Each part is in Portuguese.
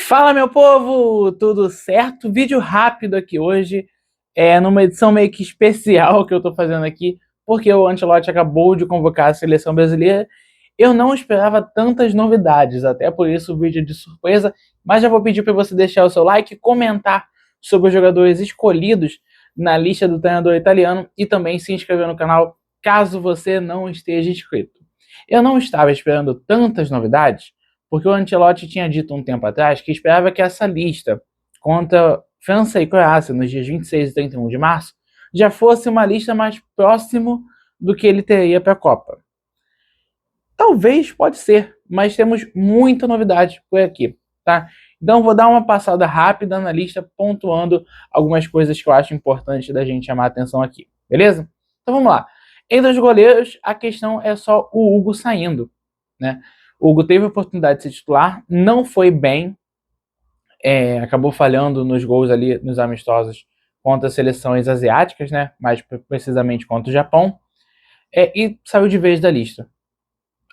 Fala, meu povo! Tudo certo? Vídeo rápido aqui hoje, numa edição meio que especial que eu tô fazendo aqui, porque o Ancelotti acabou de convocar a seleção brasileira. Eu não esperava tantas novidades, até por isso o vídeo de surpresa, mas já vou pedir para você deixar o seu like e comentar sobre os jogadores escolhidos na lista do treinador italiano e também se inscrever no canal caso você não esteja inscrito. Eu não estava esperando tantas novidades, porque o Ancelotti tinha dito um tempo atrás que esperava que essa lista contra França e Croácia nos dias 26 e 31 de março já fosse uma lista mais próximo do que ele teria para a Copa. Talvez, pode ser, mas temos muita novidade por aqui, tá? Então vou dar uma passada rápida na lista, pontuando algumas coisas que eu acho importante da gente chamar a atenção aqui, beleza? Então vamos lá. Entre os goleiros, a questão é só o Hugo saindo, né? O Hugo teve a oportunidade de ser titular, não foi bem, acabou falhando nos gols ali, nos amistosos contra seleções asiáticas, né? Mais precisamente contra o Japão, e saiu de vez da lista.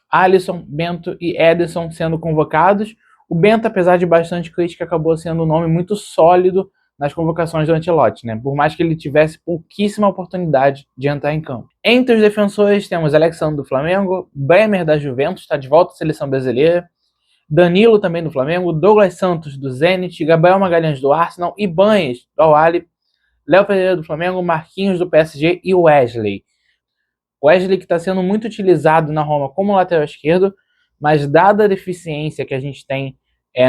Alisson, Bento e Ederson sendo convocados. O Bento, apesar de bastante crítica, acabou sendo um nome muito sólido nas convocações do Ancelotti, né? Por mais que ele tivesse pouquíssima oportunidade de entrar em campo. Entre os defensores temos Alexandre do Flamengo, Bremer da Juventus, está de volta à seleção brasileira, Danilo também do Flamengo, Douglas Santos do Zenit, Gabriel Magalhães do Arsenal, Ibanez do Al-Ahly, Léo Pereira do Flamengo, Marquinhos do PSG e Wesley. Wesley que está sendo muito utilizado na Roma como lateral esquerdo, mas dada a deficiência que a gente tem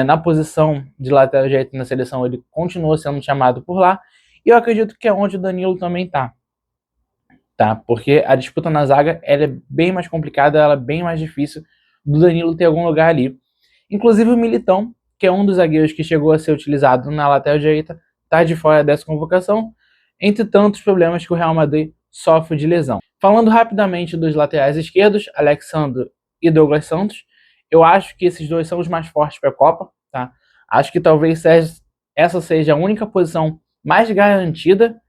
na posição de lateral direito na seleção, ele continua sendo chamado por lá, e eu acredito que é onde o Danilo também tá? Porque a disputa na zaga ela é bem mais complicada, ela é bem mais difícil do Danilo ter algum lugar ali. Inclusive o Militão, que é um dos zagueiros que chegou a ser utilizado na lateral direita, está de fora dessa convocação, entre tantos problemas que o Real Madrid sofre de lesão. Falando rapidamente dos laterais esquerdos, Alexandre e Douglas Santos, eu acho que esses dois são os mais fortes para a Copa, tá? Acho que talvez essa seja a única posição mais garantida,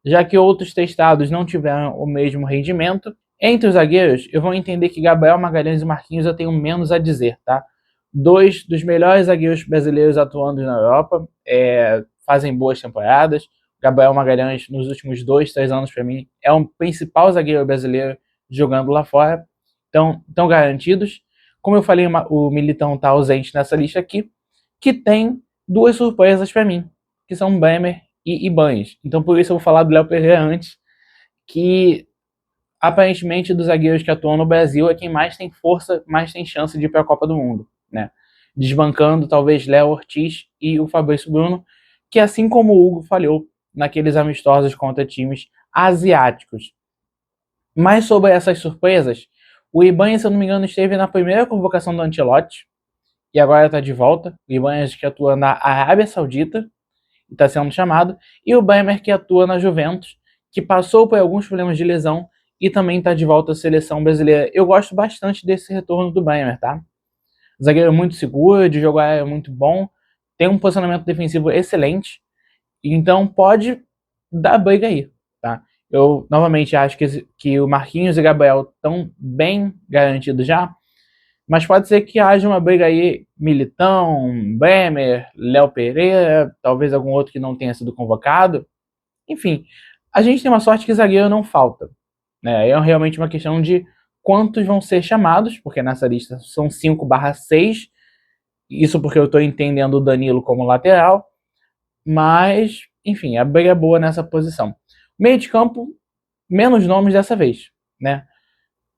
já que outros testados não tiveram o mesmo rendimento. Entre os zagueiros, eu vou entender que Gabriel Magalhães e Marquinhos eu tenho menos a dizer, tá? Dois dos melhores zagueiros brasileiros atuando na Europa, fazem boas temporadas. Gabriel Magalhães, nos últimos 2, 3 anos, para mim, é o principal zagueiro brasileiro jogando lá fora. Então, estão garantidos. Como eu falei, o Militão está ausente nessa lista aqui, que tem duas surpresas para mim, que são Bremer e Ibanez. Então, por isso eu vou falar do Léo Pereira antes, que aparentemente dos zagueiros que atuam no Brasil é quem mais tem força, mais tem chance de ir para a Copa do Mundo, né? Desbancando talvez Léo Ortiz e o Fabrício Bruno, que assim como o Hugo falhou naqueles amistosos contra times asiáticos. Mas sobre essas surpresas, o Ibanez, se eu não me engano, esteve na primeira convocação do Ancelotti e agora está de volta. O Ibanez que atua na Arábia Saudita e está sendo chamado, e o Bremer que atua na Juventus, que passou por alguns problemas de lesão e também está de volta à seleção brasileira. Eu gosto bastante desse retorno do Bremer, tá? Zagueiro muito seguro, de jogar é muito bom, tem um posicionamento defensivo excelente, então pode dar briga aí, tá? Eu novamente acho que o Marquinhos e o Gabriel estão bem garantidos já, mas pode ser que haja uma briga aí, Militão, Bremer, Léo Pereira, talvez algum outro que não tenha sido convocado. Enfim, a gente tem uma sorte que zagueiro não falta, né? É realmente uma questão de quantos vão ser chamados, porque nessa lista são 5/6, isso porque eu estou entendendo o Danilo como lateral, mas, enfim, a briga é boa nessa posição. Meio de campo, menos nomes dessa vez, né?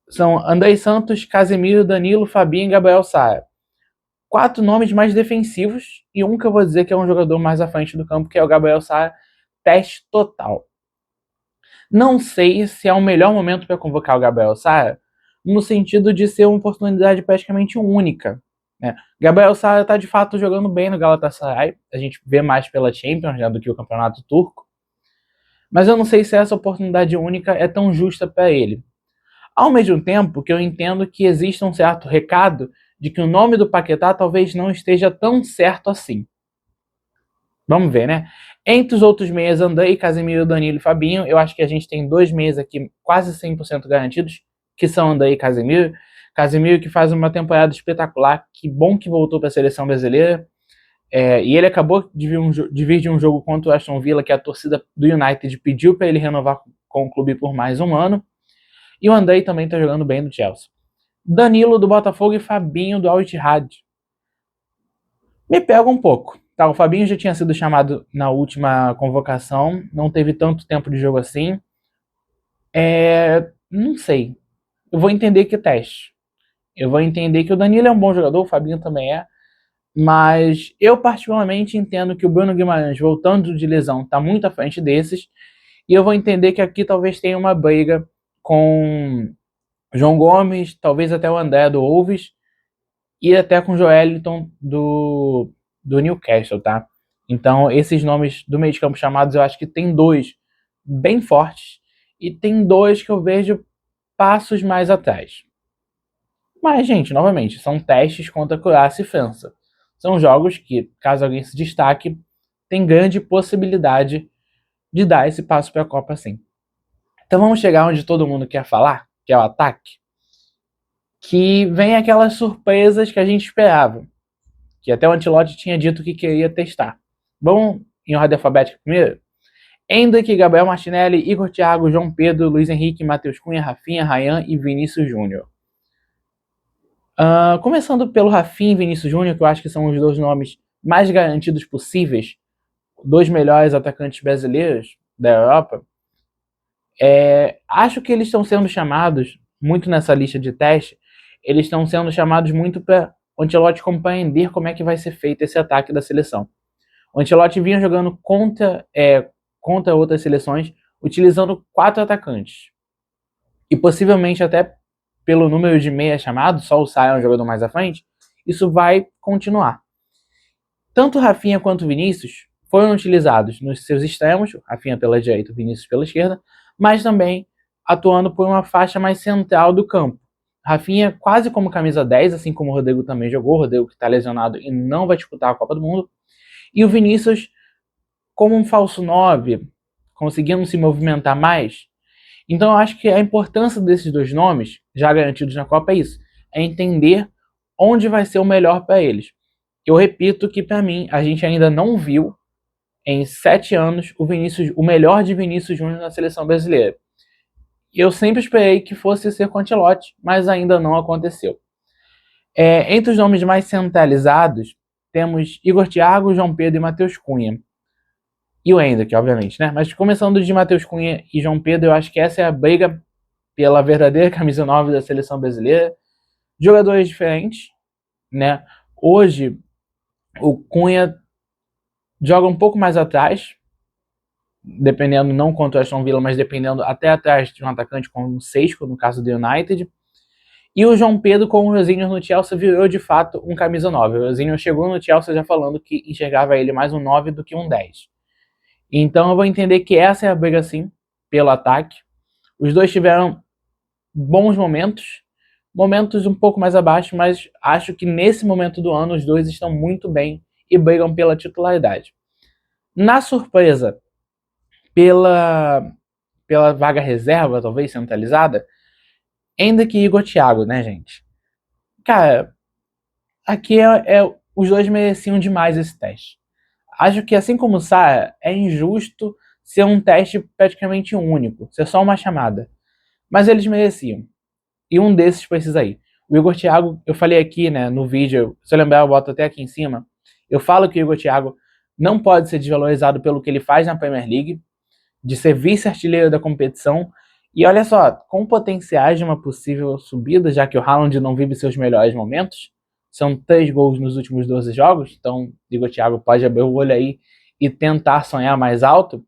São Andrei Santos, Casemiro, Danilo, Fabinho e Gabriel Sara. 4 nomes mais defensivos e um que eu vou dizer que é um jogador mais à frente do campo, que é o Gabriel Sara, teste total. Não sei se é o melhor momento para convocar o Gabriel Sara, no sentido de ser uma oportunidade praticamente única, né? Gabriel Sara está de fato jogando bem no Galatasaray, a gente vê mais pela Champions, né, do que o campeonato turco, mas eu não sei se essa oportunidade única é tão justa para ele. Ao mesmo tempo que eu entendo que existe um certo recado de que o nome do Paquetá talvez não esteja tão certo assim. Vamos ver, né? Entre os outros meias, Andrei, Casemiro, Danilo e Fabinho, eu acho que a gente tem 2 meias aqui quase 100% garantidos, que são Andrei e Casemiro. Casemiro que faz uma temporada espetacular, que bom que voltou para a seleção brasileira. E ele acabou de vir de um jogo contra o Aston Villa, que a torcida do United pediu para ele renovar com o clube por mais um ano. E o Andrei também está jogando bem no Chelsea. Danilo do Botafogo e Fabinho do Al Ittihad. Me pega um pouco. Tá, o Fabinho já tinha sido chamado na última convocação, não teve tanto tempo de jogo assim. Não sei. Eu vou entender que teste. Eu vou entender que o Danilo é um bom jogador, o Fabinho também é. Mas eu particularmente entendo que o Bruno Guimarães, voltando de lesão, está muito à frente desses. E eu vou entender que aqui talvez tenha uma briga com João Gomes, talvez até o André do Wolves e até com o Joelinton do Newcastle, tá? Então, esses nomes do meio de campo chamados, eu acho que tem dois bem fortes e tem dois que eu vejo passos mais atrás. Mas, gente, novamente, são testes contra Croácia e França. São jogos que, caso alguém se destaque, tem grande possibilidade de dar esse passo para a Copa sim. Então vamos chegar onde todo mundo quer falar, que é o ataque, que vem aquelas surpresas que a gente esperava, que até o Ancelotti tinha dito que queria testar. Vamos em ordem alfabética primeiro? Endrick, Gabriel Martinelli, Igor Thiago, João Pedro, Luiz Henrique, Matheus Cunha, Rafinha, Ryan e Vinícius Júnior. Começando pelo Rafinha e Vinícius Júnior, que eu acho que são os dois nomes mais garantidos possíveis, dois melhores atacantes brasileiros da Europa. Acho que eles estão sendo chamados, muito nessa lista de teste, eles estão sendo chamados muito para o Ancelotti compreender como é que vai ser feito esse ataque da seleção. O Ancelotti vinha jogando contra outras seleções, utilizando 4 atacantes. E possivelmente até pelo número de meia chamado, só o Sá é um jogador mais à frente, isso vai continuar. Tanto Rafinha quanto Vinícius foram utilizados nos seus extremos, Rafinha pela direita, Vinícius pela esquerda, mas também atuando por uma faixa mais central do campo. Rafinha quase como camisa 10, assim como o Rodrigo também jogou, o Rodrigo que está lesionado e não vai disputar a Copa do Mundo, e o Vinícius como um falso 9, conseguindo se movimentar mais. Então eu acho que a importância desses dois nomes, já garantidos na Copa, é isso, é entender onde vai ser o melhor para eles. Eu repito que para mim, a gente ainda não viu em 7 anos o melhor de Vinícius Júnior na seleção brasileira. Eu sempre esperei que fosse ser com Ancelotti, mas ainda não aconteceu. Entre os nomes mais centralizados, temos Igor Thiago, João Pedro e Matheus Cunha. E o Endrick, obviamente, né? Mas começando de Matheus Cunha e João Pedro, eu acho que essa é a briga pela verdadeira camisa 9 da seleção brasileira. Jogadores diferentes, né? Hoje, o Cunha joga um pouco mais atrás, dependendo, não contra o Aston Villa, mas dependendo até atrás de um atacante como o Sesco, no caso do United. E o João Pedro com o Rosinho no Chelsea virou de fato um camisa 9. O Rosinho chegou no Chelsea já falando que enxergava ele mais um 9 do que um 10. Então eu vou entender que essa é a briga sim, pelo ataque. Os dois tiveram bons momentos um pouco mais abaixo, mas acho que nesse momento do ano os dois estão muito bem e brigam pela titularidade. Na surpresa, pela vaga reserva, talvez centralizada, ainda que Igor Thiago, né, gente? Cara, aqui os dois mereciam demais esse teste. Acho que, assim como o Sá, é injusto ser um teste praticamente único, ser só uma chamada. Mas eles mereciam. E um desses precisa ir. O Igor Thiago, eu falei aqui, né, no vídeo, se eu lembrar, eu boto até aqui em cima. Eu falo que o Igor Thiago não pode ser desvalorizado pelo que ele faz na Premier League, de ser vice-artilheiro da competição. E olha só, com potenciais de uma possível subida, já que o Haaland não vive seus melhores momentos, são 3 gols nos últimos 12 jogos, então Igor Thiago pode abrir o olho aí e tentar sonhar mais alto.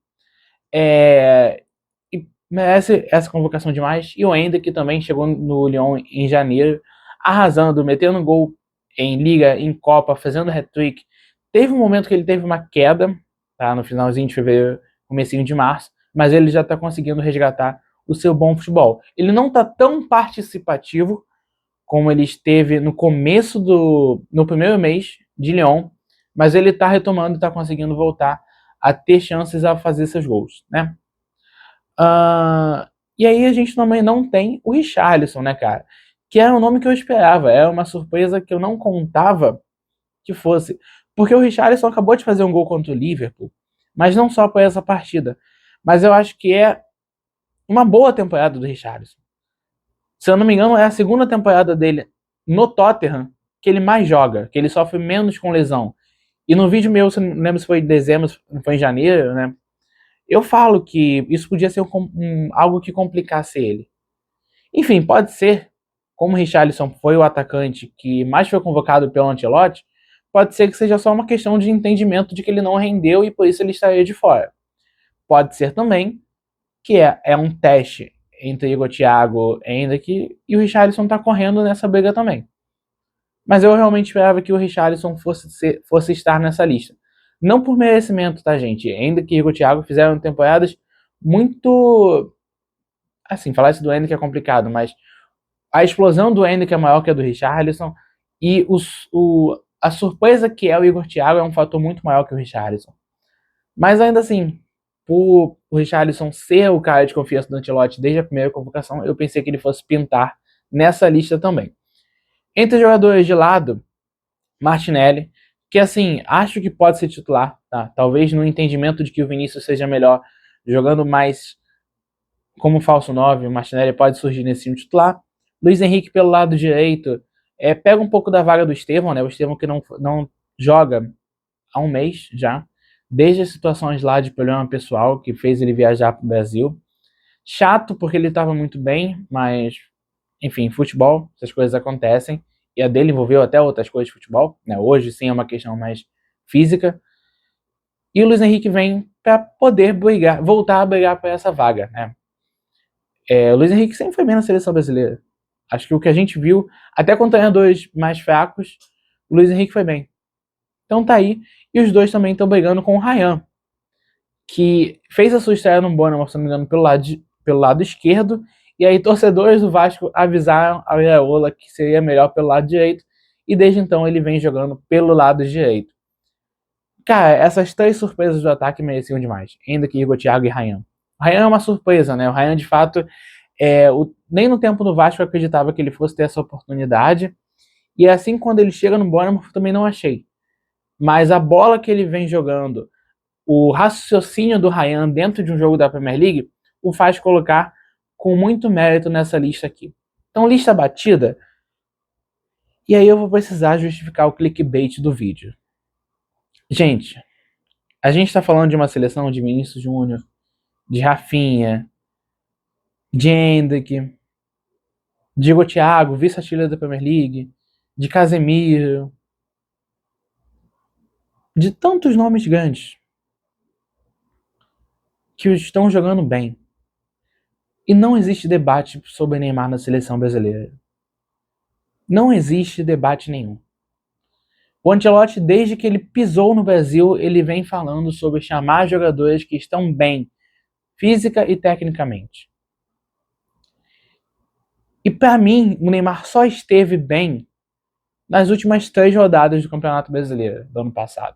E merece essa convocação demais. E o Endrick também chegou no Lyon em janeiro, arrasando, metendo gol em Liga, em Copa, fazendo hat-trick. Teve um momento que ele teve uma queda, tá, no finalzinho de fevereiro, comecinho de março, mas ele já está conseguindo resgatar o seu bom futebol. Ele não está tão participativo como ele esteve no começo no primeiro mês de Lyon, mas ele está retomando e está conseguindo voltar a ter chances a fazer seus gols, né? E aí a gente também não tem o Richarlison, né, cara? Que era um nome que eu esperava, era uma surpresa que eu não contava que fosse. Porque o Richarlison acabou de fazer um gol contra o Liverpool, mas não só por essa partida. Mas eu acho que é uma boa temporada do Richarlison. Se eu não me engano, é a segunda temporada dele no Tottenham que ele mais joga, que ele sofre menos com lesão. E no vídeo meu, não lembro se foi em dezembro, se foi em janeiro, né? Eu falo que isso podia ser algo que complicasse ele. Enfim, pode ser, como o Richarlison foi o atacante que mais foi convocado pelo Ancelotti, pode ser que seja só uma questão de entendimento de que ele não rendeu e por isso ele estaria de fora. Pode ser também que é um teste entre Igor Thiago e Endrick e o Richarlison está correndo nessa briga também. Mas eu realmente esperava que o Richarlison fosse estar nessa lista. Não por merecimento, tá, gente? Endrick e Igor Thiago fizeram temporadas muito... Assim, falar isso do Endrick é complicado, mas a explosão do Endrick é maior que a do Richarlison e a surpresa que é o Igor Thiago é um fator muito maior que o Richarlison. Mas ainda assim, por o Richarlison ser o cara de confiança do Ancelotti desde a primeira convocação, eu pensei que ele fosse pintar nessa lista também. Entre os jogadores de lado, Martinelli, que assim, acho que pode ser titular, tá? Talvez no entendimento de que o Vinícius seja melhor jogando mais como falso 9, o Martinelli pode surgir nesse time titular. Luiz Henrique pelo lado direito, pega um pouco da vaga do Estevão, né? O Estevão que não joga há um mês já, desde as situações lá de problema pessoal que fez ele viajar para o Brasil. Chato porque ele estava muito bem, mas enfim, futebol, essas coisas acontecem. E a dele envolveu até outras coisas de futebol, né? Hoje sim é uma questão mais física. E o Luiz Henrique vem para poder voltar a brigar por essa vaga, né? O Luiz Henrique sempre foi bem na seleção brasileira. Acho que o que a gente viu, até com treinadores mais fracos, o Luiz Henrique foi bem. Então tá aí. E os dois também estão brigando com o Ryan, que fez a sua estreia no Bournemouth, se não me engano, pelo lado esquerdo. E aí torcedores do Vasco avisaram a Iraola que seria melhor pelo lado direito. E desde então ele vem jogando pelo lado direito. Cara, essas três surpresas do ataque mereciam demais. Ainda que Igor, Thiago e Ryan. O Ryan é uma surpresa, né? O Ryan, de fato, nem no tempo do Vasco eu acreditava que ele fosse ter essa oportunidade. E assim, quando ele chega no Bournemouth, também não achei. Mas a bola que ele vem jogando, o raciocínio do Ryan dentro de um jogo da Premier League, o faz colocar com muito mérito nessa lista aqui. Então, lista batida. E aí eu vou precisar justificar o clickbait do vídeo. Gente, a gente está falando de uma seleção de Vinícius Júnior, de Rafinha, de Endrick, Diego Thiago, vice-artilheiro da Premier League, de Casemiro, de tantos nomes grandes que estão jogando bem. E não existe debate sobre Neymar na seleção brasileira. Não existe debate nenhum. O Ancelotti, desde que ele pisou no Brasil, ele vem falando sobre chamar jogadores que estão bem, física e tecnicamente. E para mim, o Neymar só esteve bem nas últimas 3 rodadas do Campeonato Brasileiro do ano passado.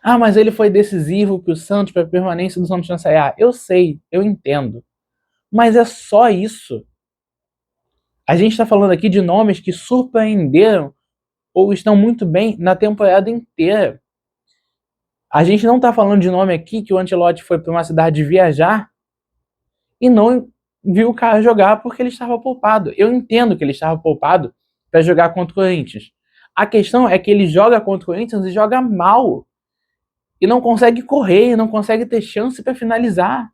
Ah, mas ele foi decisivo para o Santos, para a permanência do Santos na Série A. Eu sei, eu entendo. Mas é só isso. A gente está falando aqui de nomes que surpreenderam ou estão muito bem na temporada inteira. A gente não está falando de nome aqui que o Ancelotti foi para uma cidade viajar e não viu o cara jogar porque ele estava poupado. Eu entendo que ele estava poupado para jogar contra o Corinthians. A questão é que ele joga contra o Corinthians e joga mal. E não consegue correr, não consegue ter chance para finalizar.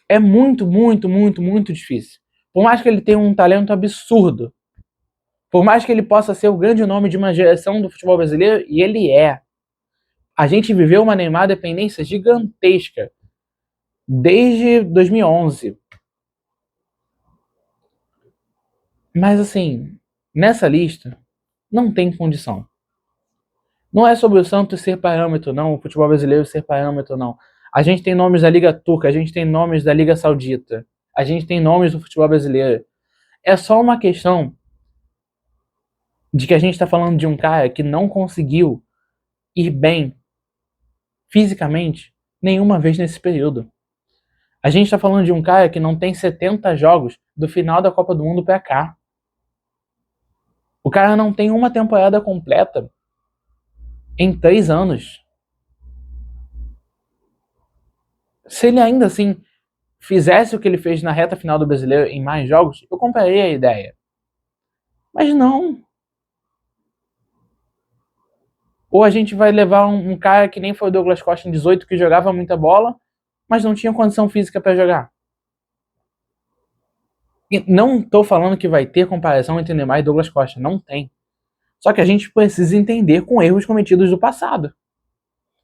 É muito, muito, muito, muito difícil. Por mais que ele tenha um talento absurdo, por mais que ele possa ser o grande nome de uma geração do futebol brasileiro, e ele é. A gente viveu uma Neymar dependência gigantesca desde 2011. Mas assim, nessa lista, não tem condição. Não é sobre o Santos ser parâmetro, não, o futebol brasileiro ser parâmetro, não. A gente tem nomes da Liga Turca, a gente tem nomes da Liga Saudita, a gente tem nomes do futebol brasileiro. É só uma questão de que a gente está falando de um cara que não conseguiu ir bem fisicamente nenhuma vez nesse período. A gente está falando de um cara que não tem 70 jogos do final da Copa do Mundo para cá. O cara não tem uma temporada completa em 3 anos. Se ele ainda assim fizesse o que ele fez na reta final do Brasileiro em mais jogos, eu compraria a ideia. Mas não. Ou a gente vai levar um cara que nem foi o Douglas Costa em 18, que jogava muita bola, mas não tinha condição física para jogar. E não estou falando que vai ter comparação entre Neymar e Douglas Costa, não tem. Só que a gente precisa entender com erros cometidos do passado.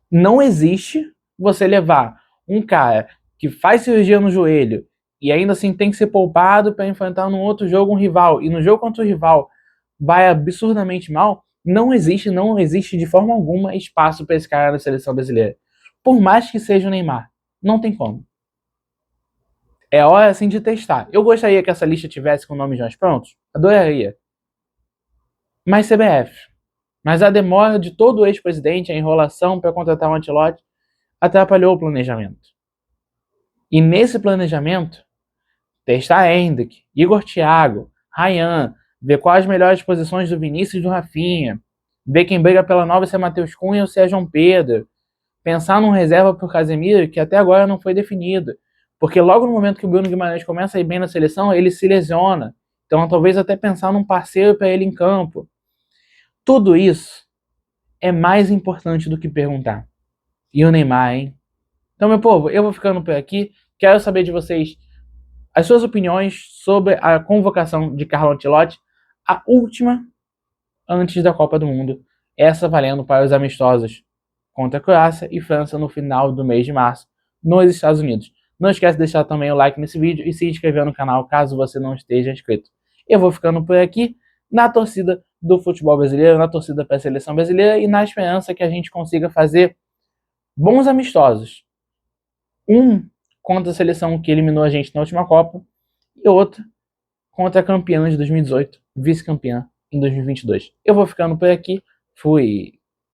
Não existe você levar um cara que faz cirurgia no joelho e ainda assim tem que ser poupado para enfrentar no outro jogo um rival, e no jogo contra o rival vai absurdamente mal. Não existe de forma alguma espaço para esse cara na seleção brasileira. Por mais que seja o Neymar, não tem como. É hora assim de testar. Eu gostaria que essa lista tivesse com nomes já prontos, adoraria. Mas CBF. Mas a demora de todo o ex-presidente, a enrolação para contratar um Ancelotti, atrapalhou o planejamento. E nesse planejamento, testar Hendrick, Igor Thiago, Ryan, ver quais as melhores posições do Vinícius e do Rafinha, ver quem briga pela nova se é Matheus Cunha ou se é João Pedro, pensar num reserva para o Casemiro que até agora não foi definido, porque logo no momento que o Bruno Guimarães começa a ir bem na seleção, ele se lesiona, então talvez até pensar num parceiro para ele em campo. Tudo isso é mais importante do que perguntar. E o Neymar, hein? Então, meu povo, eu vou ficando por aqui. Quero saber de vocês as suas opiniões sobre a convocação de Carlo Ancelotti, a última antes da Copa do Mundo, essa valendo para os amistosos contra a Croácia e França no final do mês de março, nos Estados Unidos. Não esquece de deixar também o like nesse vídeo e se inscrever no canal caso você não esteja inscrito. Eu vou ficando por aqui na torcida do futebol brasileiro, na torcida para a seleção brasileira e na esperança que a gente consiga fazer bons amistosos. Um contra a seleção que eliminou a gente na última Copa e outro contra a campeã de 2018, vice-campeã em 2022. Eu vou ficando por aqui. Fui!